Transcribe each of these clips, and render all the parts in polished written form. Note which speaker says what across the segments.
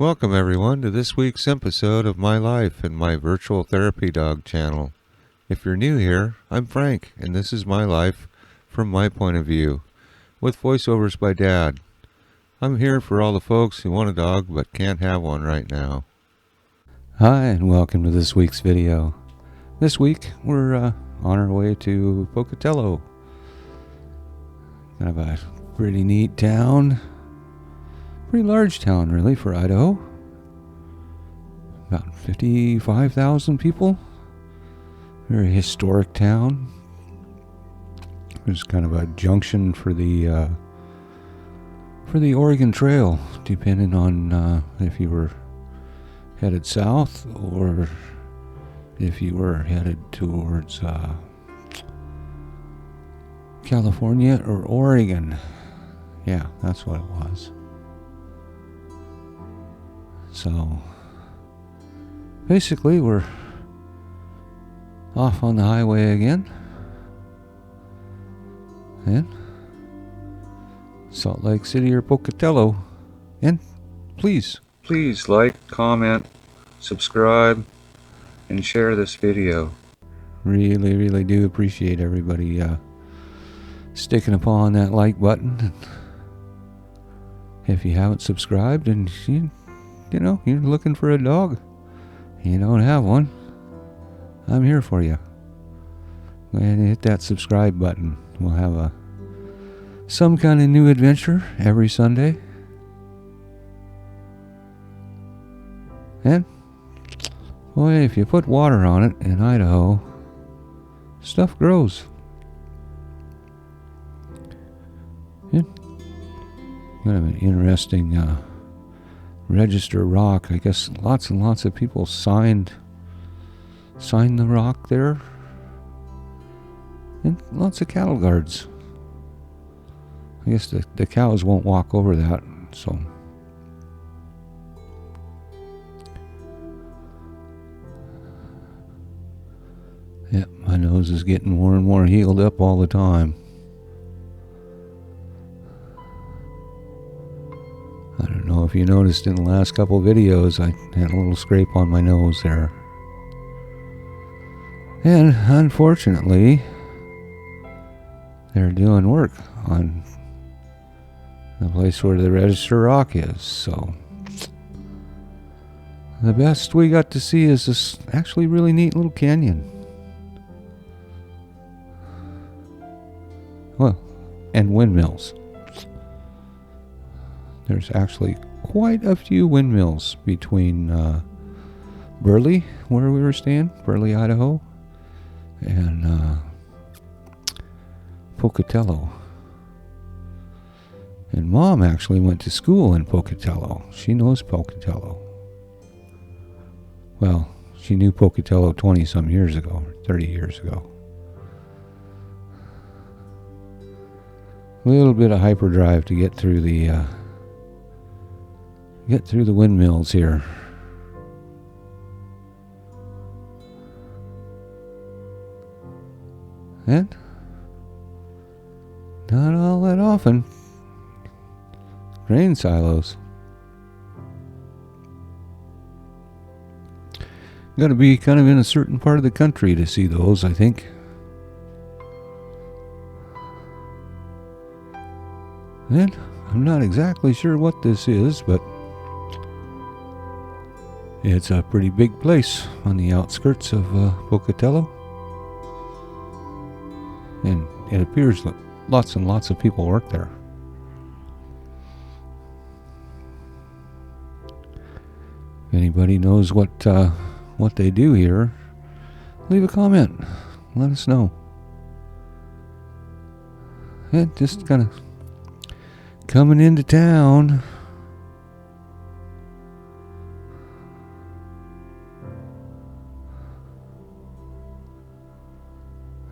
Speaker 1: Welcome everyone to this week's episode of My Life and my virtual therapy dog channel. If you're new here, I'm Frank, and this is my life from my point of view, with voiceovers by Dad. I'm here for all the folks who want a dog but can't have one right now.
Speaker 2: Hi, and welcome to this week's video. This week, we're on our way to Pocatello. Kind of a pretty neat town. Pretty large town, really, for Idaho. About 55,000 people. Very historic town. There's kind of a junction for the Oregon Trail, depending on if you were headed south or if you were headed towards California or Oregon. Yeah, that's what it was. So basically we're off on the highway again, and Salt Lake City or Pocatello. And please like, comment, subscribe, and share this video. Really do appreciate everybody sticking upon that like button. If you haven't subscribed and you're looking for a dog, you don't have one, I'm here for you. Go ahead and hit that subscribe button. We'll have some kind of new adventure every Sunday. And, boy, if you put water on it in Idaho, stuff grows. Yeah. Kind of an interesting register rock. I guess lots and lots of people signed the rock there. And lots of cattle guards. I guess the cows won't walk over that, so. Yep, my nose is getting more and more healed up all the time. I don't know if you noticed in the last couple videos, I had a little scrape on my nose there. And unfortunately, they're doing work on the place where the register rock is, so the best we got to see is this actually really neat little canyon. Well, and windmills. There's actually quite a few windmills between Burley, where we were staying, Burley, Idaho, and Pocatello. And Mom actually went to school in Pocatello. She knows Pocatello. Well, she knew Pocatello 20-some years ago, 30 years ago. A little bit of hyperdrive to get through the windmills here. And not all that often. Grain silos. Got to be kind of in a certain part of the country to see those, I think. And I'm not exactly sure what this is, but it's a pretty big place on the outskirts of Pocatello. And it appears that lots and lots of people work there. If anybody knows what they do here, leave a comment. Let us know. And just kind of coming into town.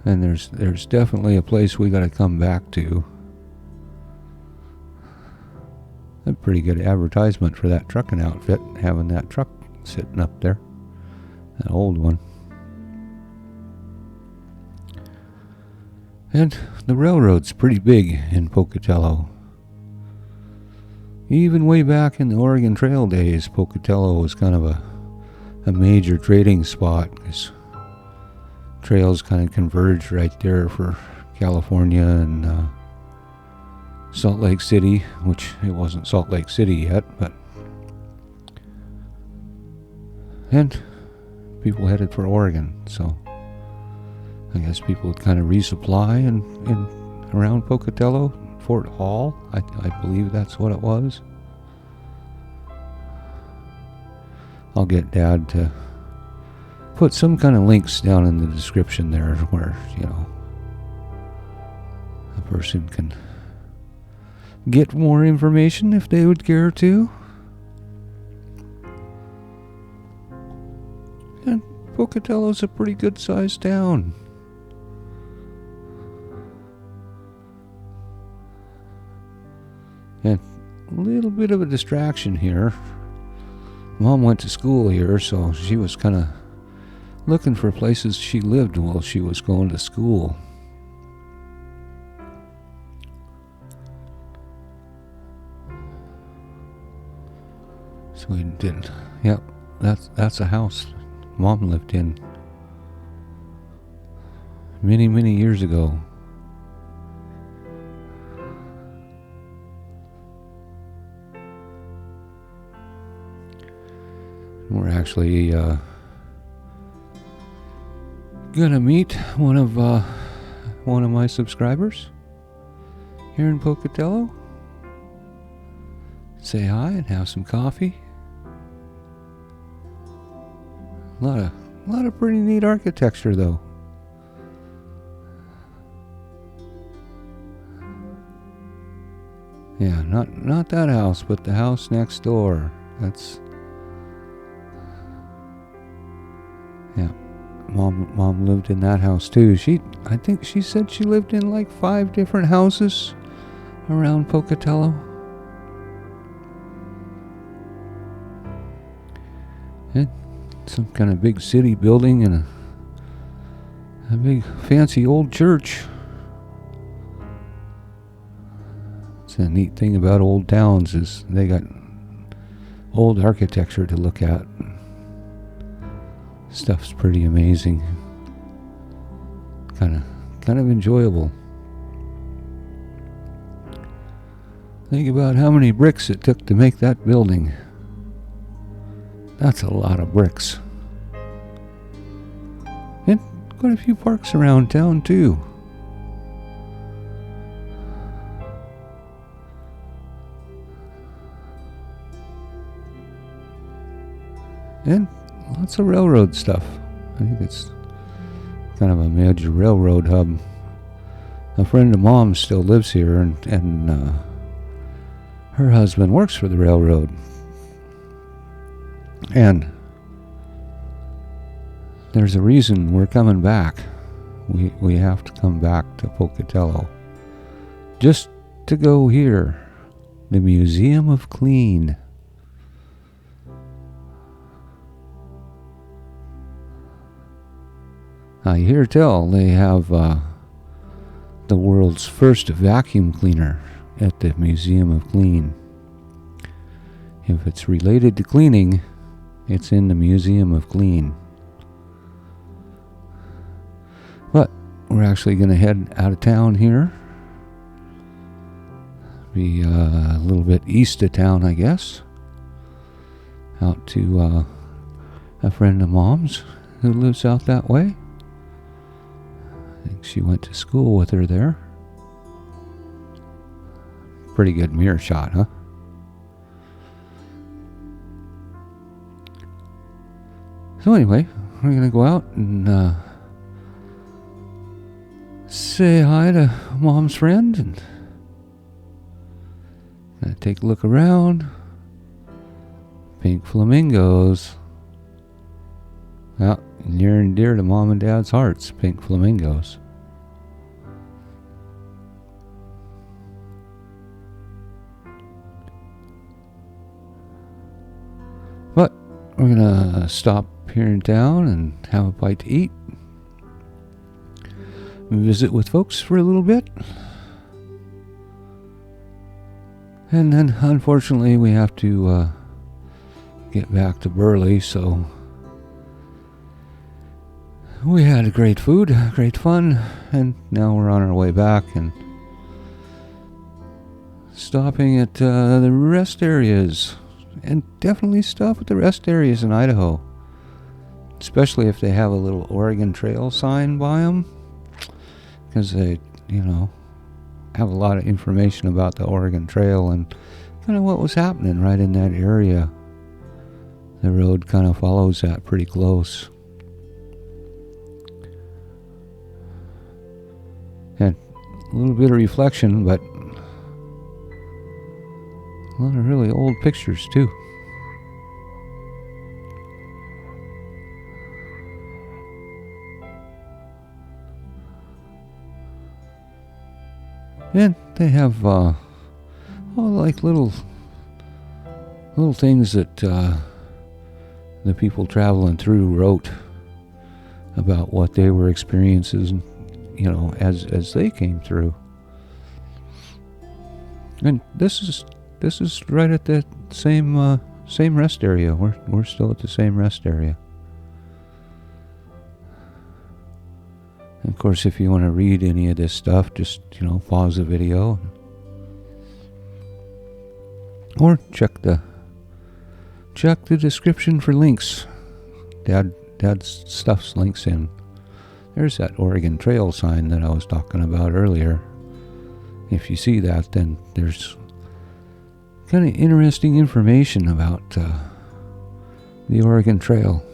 Speaker 2: And there's definitely a place we got to come back to. A pretty good advertisement for that trucking outfit, having that truck sitting up there, that old one. And the railroad's pretty big in Pocatello. Even way back in the Oregon Trail days, Pocatello was kind of a major trading spot, because trails kind of converged right there for California and Salt Lake City, which it wasn't Salt Lake City yet, and people headed for Oregon, so I guess people would kind of resupply in around Pocatello, Fort Hall, I believe that's what it was. I'll get Dad to put some kind of links down in the description there where, a person can get more information if they would care to. And Pocatello's a pretty good sized town. And a little bit of a distraction here. Mom went to school here, so she was kind of looking for places she lived while she was going to school. So we didn't. Yep, that's a house Mom lived in many years ago. We're actually gonna meet one of my subscribers here in Pocatello. Say hi and have some coffee. A lot of pretty neat architecture, though. Yeah, not that house, but the house next door. That's yeah. Mom lived in that house too. I think she said she lived in like 5 different houses around Pocatello. And some kind of big city building and a big fancy old church. It's a neat thing about old towns is they got old architecture to look at. Stuff's pretty amazing. Kind of enjoyable. Think about how many bricks it took to make that building. That's a lot of bricks. And quite a few parks around town too. And lots of railroad stuff. I think it's kind of a major railroad hub. A friend of Mom's still lives here, and her husband works for the railroad. And there's a reason we're coming back. We have to come back to Pocatello just to go here, the Museum of Clean. I hear tell they have the world's first vacuum cleaner at the Museum of Clean. If it's related to cleaning, it's in the Museum of Clean. But we're actually going to head out of town here. Be a little bit east of town, I guess. Out to a friend of Mom's who lives out that way. I think she went to school with her there. Pretty good mirror shot, huh? So anyway, we're going to go out and say hi to Mom's friend and take a look around. Pink flamingos. Well, near and dear to Mom and Dad's hearts, pink flamingos. But we're gonna stop here in town and have a bite to eat. Visit with folks for a little bit. And then, unfortunately, we have to get back to Burley, so we had great food, great fun, and now we're on our way back and stopping at the rest areas. And definitely stop at the rest areas in Idaho, especially if they have a little Oregon Trail sign by them, because they, have a lot of information about the Oregon Trail and kind of what was happening right in that area. The road kind of follows that pretty close. And a little bit of reflection, but a lot of really old pictures too. And they have like little things that the people traveling through wrote about what they were experiencing, as they came through. And this is right at the same rest area. We're still at the same rest area. And of course, if you want to read any of this stuff, just pause the video or check the description for links. Dad's stuff's links in. There's that Oregon Trail sign that I was talking about earlier. If you see that, then there's kind of interesting information about the Oregon Trail.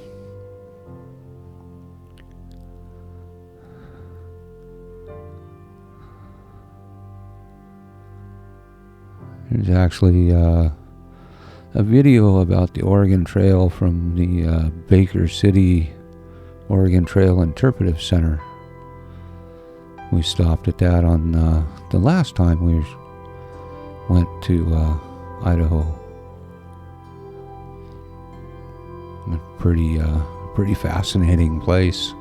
Speaker 2: There's actually a video about the Oregon Trail from the Baker City Oregon Trail Interpretive Center. We stopped at that on the last time we went to Idaho. A pretty fascinating place.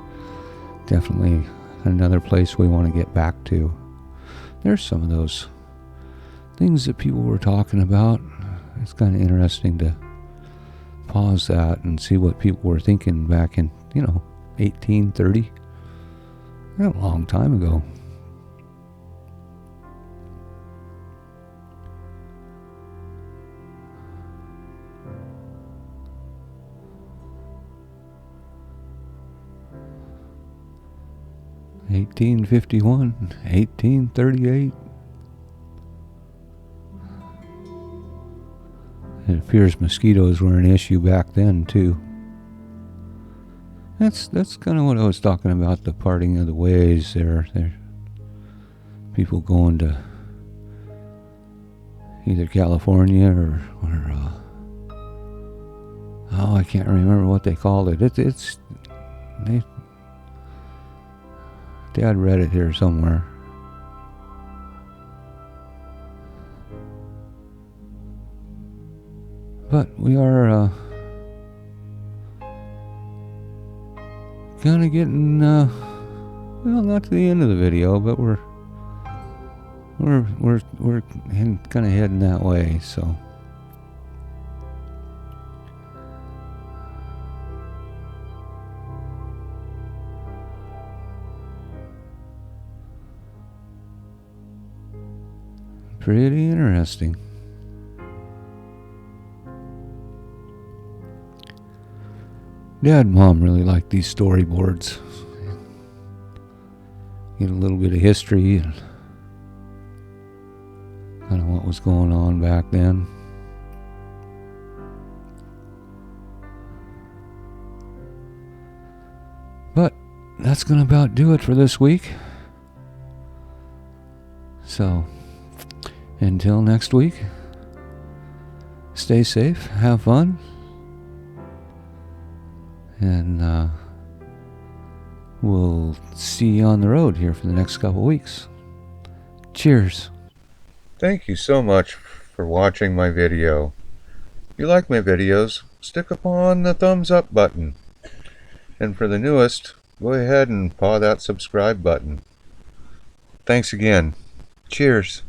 Speaker 2: Definitely another place we want to get back to. There's some of those things that people were talking about. It's kind of interesting to pause that and see what people were thinking back in, 1830. A long time ago. (1851), 1838. It appears mosquitoes were an issue back then too. That's kind of what I was talking about, the parting of the ways there. People going to either California or I can't remember what they called it. Dad read it here somewhere. But we are kind of getting, not to the end of the video, but we're kind of heading that way, so. Pretty interesting. Dad and Mom really like these storyboards. Get a little bit of history and kind of what was going on back then. But that's going to about do it for this week. So, until next week, stay safe, have fun. And we'll see you on the road here for the next couple weeks. Cheers.
Speaker 1: Thank you so much for watching my video. If you like my videos, stick upon the thumbs up button. And for the newest, go ahead and paw that subscribe button. Thanks again. Cheers.